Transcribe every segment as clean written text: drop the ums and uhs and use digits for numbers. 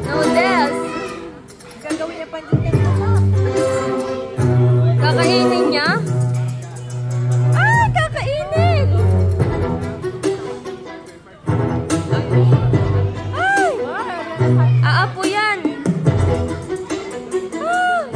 Noodles. Gagawin niya panjuntin mo na. Kakainin niya? Ay, kakainin! Ay! Aapo yan! Ah!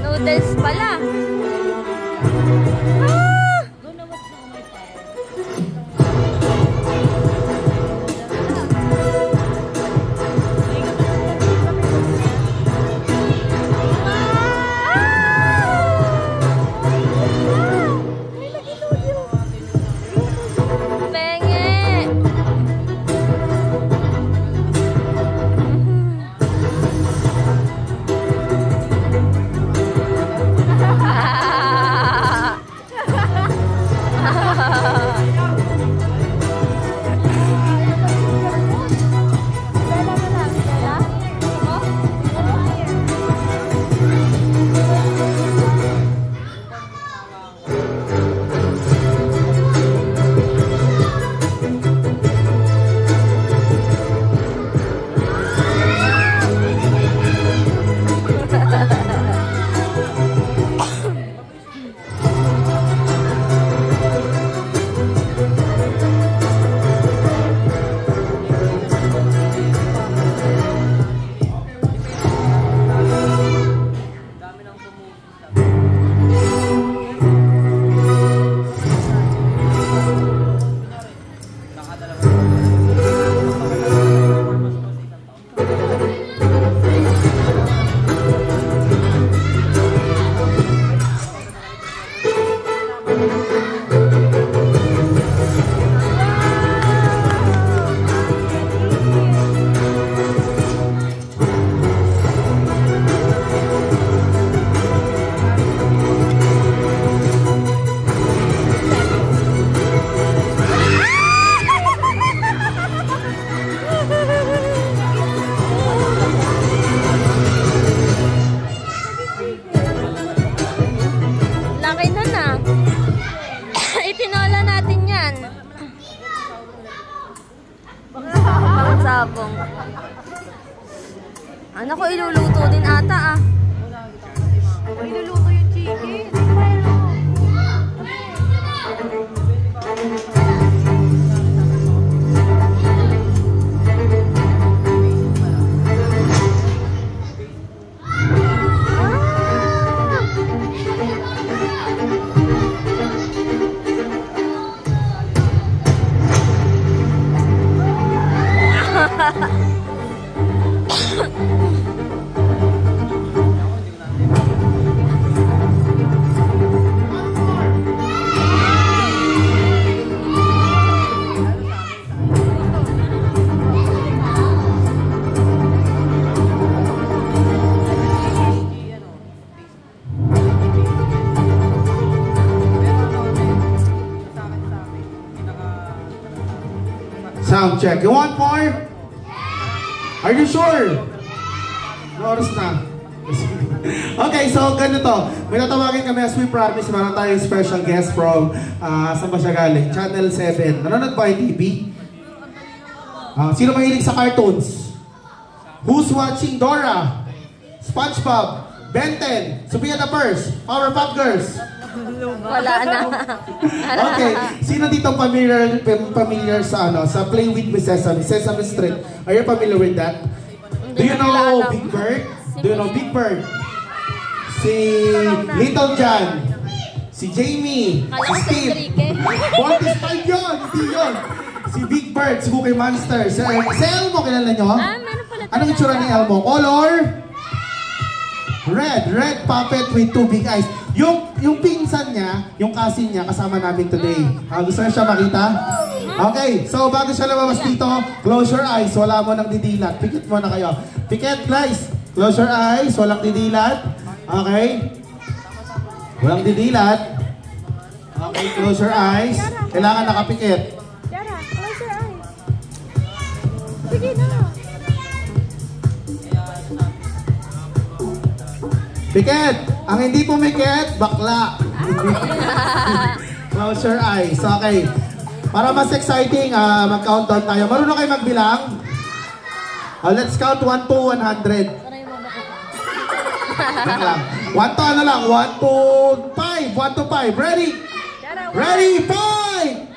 Noodles pala. Ah! Penge. Laki na na. Itinola natin yan. Pangsabong. Ano ko iluluto din ata ah. Iluluto yung chicken. Sound check. You want more? Are you sure? Oras na. Okay, so ganito. May natawagin kami as we promise. Meron tayong special guest from saan ba siya galing? Channel 7. Nanonood ba yung TV? Sino mahilig sa cartoons? Who's watching Dora? SpongeBob? Ben 10? Sophia the First? Powerpuff Girls? Wala na. Okay, sino dito familiar sa sa Play with Sesame, Sesame Street? Are you familiar with that? Do you know Big Bird? Do you know Big Bird? Si Little John, si Jamie, si Steve. 45 yun, hindi yun. Si Big Bird, si Cookie Monster, si Elmo, kilala nyo? Anong itsura ni Elmo? Color? Red puppet with two big eyes. Yung pinsan niya, yung cousin niya, kasama namin today. Gusto na siya makita? Okay, so bago siya lumabas dito, close your eyes, wala mo nang didilat. Pikit mo na kayo. Pikit, guys. Close your eyes, walang didilat. Okay? Walang didilat. Okay, close your eyes. Kailangan nakapikit. Yara, close your eyes. Sige na. Pikit! Ang hindi pumikit, bakla. Close your eyes. Okay. Para mas exciting, mag-countdown tayo. Marunong kayo magbilang? Let's count 1 to 100. Lang. 1 to ano lang? 1 to 5. 1 to 5. Ready? Ready? 5!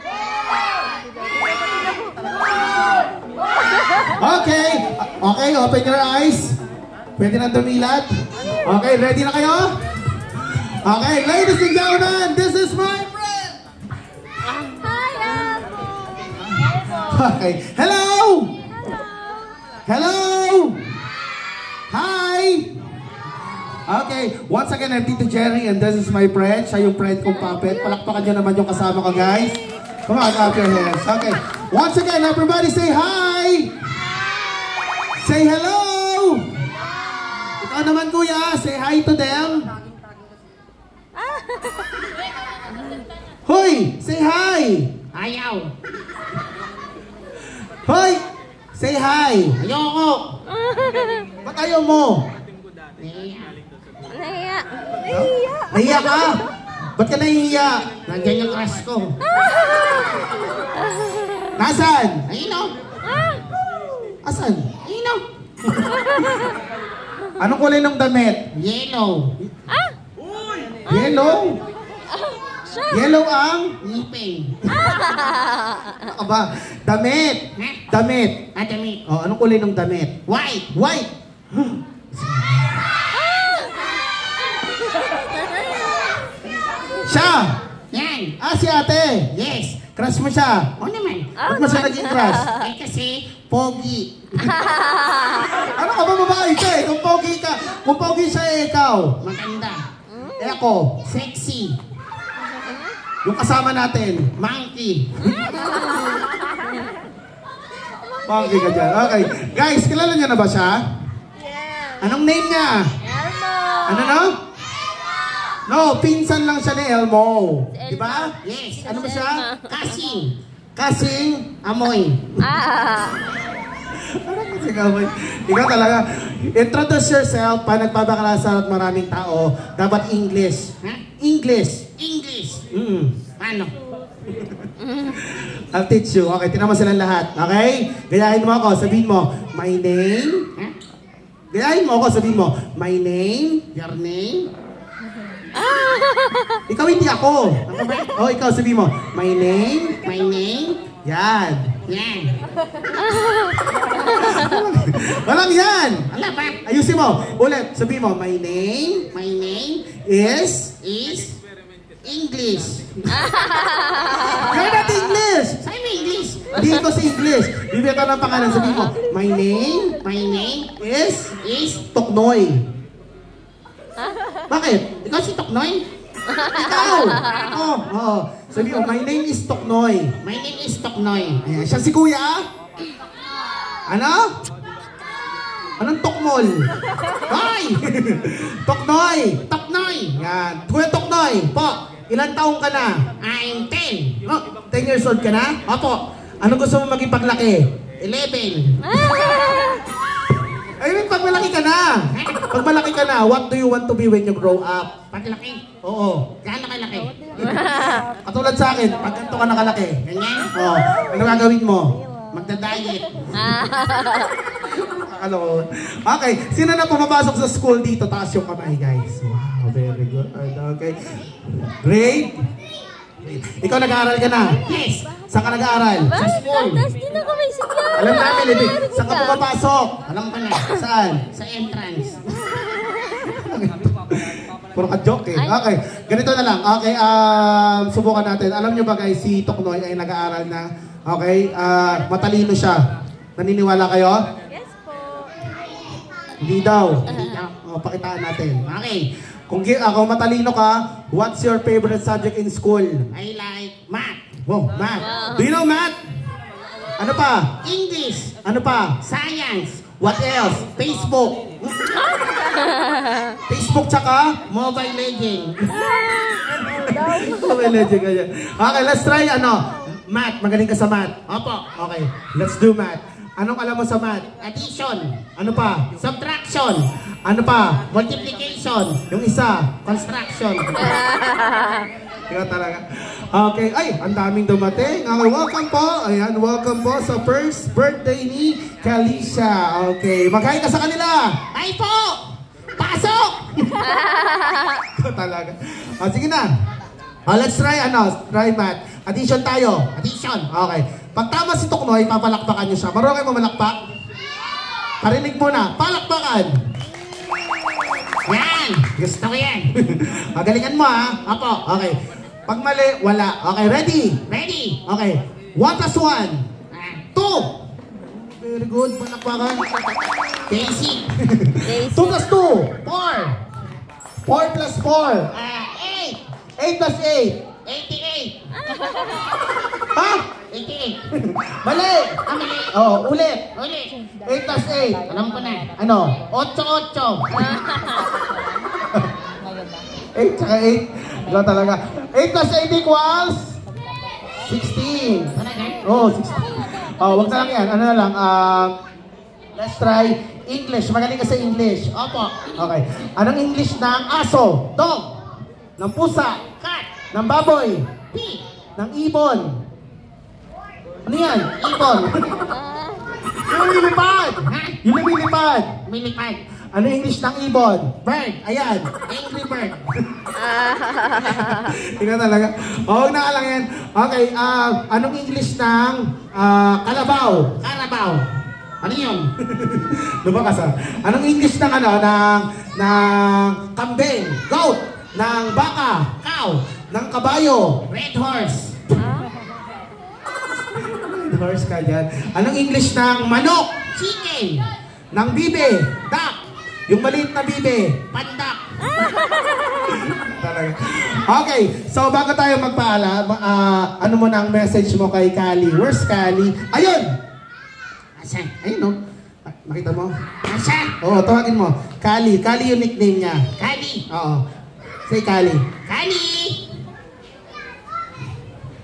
Okay. Okay, open your eyes. Pwede na dumilat. Okay, ready na kayo? Okay, ladies and gentlemen, this is my friend. Hi, Amo. Okay, hello! Hello! Hi! Okay, once again, I'm Tito Jerry and this is my friend. Siya yung friend kong puppet. Palakpakan nyo naman yung kasama ko, guys. Come on, clap your hands. Okay, once again, everybody say hi! Say hello! Ikaw naman, kuya, say hi to them. Hoy, say hi! Ayaw. Hoy, say hi! Ayoko. Ba't ayaw mo? Nahiya. Nahiya ka? Ba't ka nahihiya? Nandiyan yung crush ko. Nasaan? Ayun o. Asan? Ayun o. Anong kulay ng damit? Yellow. Yellow? Yellow ang? Ngipin. Ano ba? Damit! Ha? Damit! Damit. Oh, anong kulay ng damit? White. White! Siya! Yan. Si ate! Yes. Crush mo siya! O naman. Ba't mo siya naging crush? Eh kasi, pogi. Ano ka ba babae ka eh? Kung pogi siya eh, ikaw. Maganda. Eh ako, Sexy. yung kasama natin. Monkey. Pogi ka dyan. Okay. Guys, kilala niyo na ba siya? Anong name niya? Elmo. Ano no? No, pinsan lang siya ni Elmo. Diba? Yes. Ano ba siya? Kasing. Kasing Amoy. Parang kasi gawin. Ikaw talaga. Introduce yourself pa nagbabaklasan at maraming tao. Dapat English. Ha? English. English. Paano? I'll teach you. Okay, tinan mo silang lahat. Okay? Gayahin mo ako. Sabihin mo, my name. Ha? Gayahin mo ako. Sabihin mo, my name. Your name? Ikaw hindi ako. Oh, ikaw sabihin mo, my name. My name? Yan. Yan. Walang yan. Wala ba? Ayusin mo. Ulit. Sabihin mo, my name My name is... English. You're not English. Saan mo English? Dito si English. Bibigyan ka ng pangalan. Sabihin mo, my name My name is is... Toknoy. Bakit? Ikaw si Toknoy? Ikaw. Ako. Oo. Sabihin mo, my name is Toknoy. My name is Toknoy. Ayan. Siya si kuya. Ano? Anong Tokmol? Hoy! Toknoy. Toknoy. Yan. Kuya Toknoy. Po, ilan taong ka na? I'm 10. Oh, 10 years old ka na? Opo. Ano gusto mo maging paglaki? 11. I mean, pag malaki ka na. Pag malaki ka na, what do you want to be when you grow up? Paglaki. Oo. Gaano kalaki? Katulad sa akin, pag ganito ka nakalaki. Ganyan? Oo. Ano gagawin mo? Magda-diet. Nakakalokohan. Okay. Sino na pumapasok sa school dito? Taas yung kamay, guys. Wow, very good. Okay. Great. Ikaw nag-aaral ka na? Yes. Saan ka nag-aaral? Sa school. Tapos di na kami sigla. Alam namin, Libby. Saan ka pumapasok? Alam ko na. Saan? Sa entrance. Puro ka joke eh. Okay, ganito na lang. Okay, subukan natin. Alam nyo ba guys, si Toknoy ay nag-aaral na. Okay, matalino siya. Naniniwala kayo? Yes po. Hindi daw. O, pakitaan natin. Okay. Kung matalino ka, what's your favorite subject in school? I like math. Wow, math. Do you know math? Ano pa? English. Ano pa? Science. What else? Facebook. Facebook tsaka? Mobile Legend. Mobile Legend ganyan. Okay, let's try math. Magaling ka sa math. Opo. Okay, let's do math. Anong alam mo sa math? Addition. Ano pa? Subtraction. Ano pa? Multiplication. Yung isa. Construction. Ikaw talaga. Okay. Ay, ang daming dumating. Okay, welcome po. Ayan, welcome po sa first birthday ni Kalisha. Okay, magkain ka sa kanila. Ay po! Pasok! Ikaw talaga. Sige na. Let's try, try math. Addition tayo. Addition. Okay. Pag tama si Tuknoy, papalakpakan niyo siya. Marunong kayo mamalakpak? Parinig muna. Palakpakan. Yan! Gusto ko yan. Galingan mo, ha? Opo. Okay. Pag mali, wala. Okay, ready? Ready? Okay. 1 plus 1. Ah, 2. Very good. Palakpakan. basic. 2 plus 2. 4. 4 plus 4. 8. 8 plus 8. 88. Ha? 88. Mali. Ah, mali. Oh, ulit. Ulit. 8 plus 8. Alam ko na. Ano? 8. 8 tsaka 8. Wala talaga. 8 plus 8 equals 16. Talaga? Oh, 16. Oh, wag na lang yan. Ano na lang. Let's try English. Magaling ka sa English. Opo. Okay. Anong English ng aso? Dog. Ng pusa. Cat. Ng baboy. Pig. Ng ibon. Ano yan? Ibon. Yung lumilipad. Ha? Yung lumilipad. Milipad. Ano English ng ibon? Bird. Ayan. Angry bird. Tingnan talaga. Huwag na ka lang yan. Okay, anong English ng kalabaw? Carabao. Ano yun? Lumakas Anong English ng ng kambing? Goat. Ng baka? Cow. Ng kabayo? Red horse. Horse ka dyan. Anong English ng manok? Chicken. Ng bibe? Duck. Yung maliit na bibe? Pandak. Talaga. Okay, so bago tayo magpaalam, ano mo na ang message mo kay Kali? Where's Kali? Ayun! Asan? Ayun, no? Nakita mo? Asan? Oo, tawagin mo. Kali. Kali yung nickname niya. Kali. Oo. Say Kali. Kali.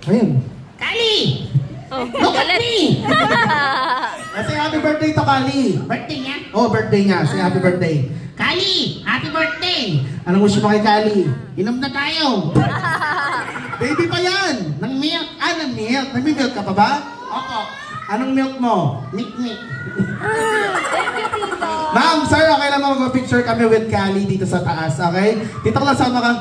Ayun. Kali. Look at me. Say happy birthday to Kali. Birthday niya. Oh, birthday niya. Say happy birthday. Kali, happy birthday. Anong wish mo kay Kali? Inom na tayo. Baby pa yan! Ng milk. Ng milk. Nagmi-milk ka pa ba? Opo. Anong milk mo? Milk. Ma'am, sir, okay lang mag-picture kami with Kali dito sa taas, okay? Dito ka lang sama ka.